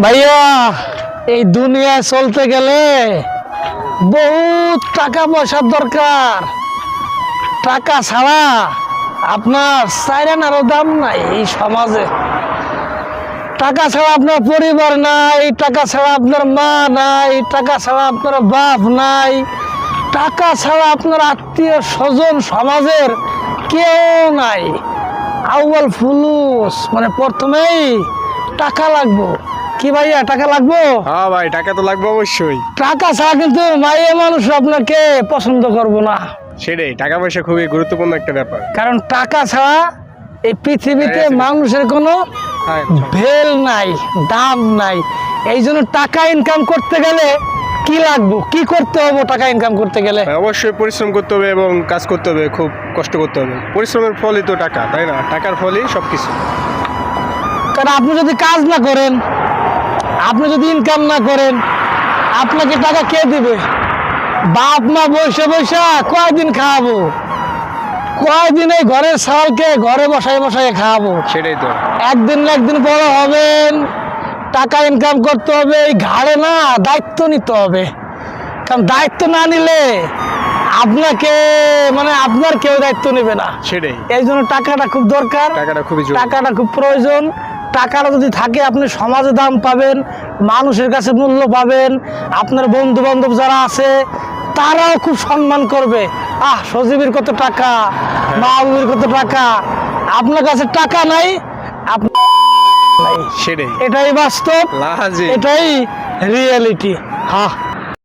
ভাইয়া এই দুনিয়ায় চলতে গেলে বহুত টাকা পয়সার দরকার। টাকা ছাড়া আপনার চাইরানারও দাম নাই এই সমাজে। টাকা ছাড়া আপনার পরিবার নাই, টাকা ছাড়া আপনার মা নাই, টাকা ছাড়া আপনার বাপ নাই, টাকা ছাড়া আপনার আত্মীয় স্বজন সমাজের কেউ নাই। আউয়াল ফুলুস মানে প্রথমেই টাকা লাগবো। কি ভাইয়া টাকা লাগবো? হ্যাঁ ভাই, টাকা তো লাগবে অবশ্যই। টাকা ছাড়া কিন্তু মাইয়া মানুষ আপনাকে পছন্দ করবো না। সেটাই, টাকা পয়সা খুবই গুরুত্বপূর্ণ একটা ব্যাপার। কারণ টাকা ছাড়া এই পৃথিবীতে মানুষের কোনো ভেল নাই, দাম নাই। এই জন্য টাকা ইনকাম করতে গেলে কি লাগবে, কি করতে হবে? টাকা ইনকাম করতে গেলে অবশ্যই পরিশ্রম করতে হবে এবং কাজ করতে হবে, খুব কষ্ট করতে হবে। পরিশ্রমের ফলই তো টাকা, তাই না? টাকার ফলই সবকিছু। কারণ আপনি যদি কাজ না করেন, আপনি যদি ইনকাম না করেন, আপনাকে টাকা কে দিবে? বাপ মা বসে বসে কয়দিন খাওয়াবো? কয়দিন এই ঘরের চালকে ঘরে বসায় বসায় খাওয়াবো? সেটাই তো। একদিন না একদিন বড় হবেন, টাকা ইনকাম করতে হবে, এই ঘাড়ে না দায়িত্ব নিতে হবে। কারণ দায়িত্ব না নিলে আপনাকে মানে আপনার কেউ দায়িত্ব নেবে না। সেটাই, এই জন্য টাকাটা খুব দরকার, টাকাটা খুবই জরুরি। টাকাটা খুব প্রয়োজন। টাকাটা যদি থাকে আপনি সমাজে দাম পাবেন, মানুষের কাছে মূল্য পাবেন, আপনার বন্ধু বান্ধব যারা আছে তারাও খুব সম্মান করবে। সজীবের কত টাকা, মাহবুবের কত টাকা। আপনার কাছে টাকা নাই, সেটাই, এটাই বাস্তব, লাহাজি। এটাই রিয়েলিটি। হ্যাঁ।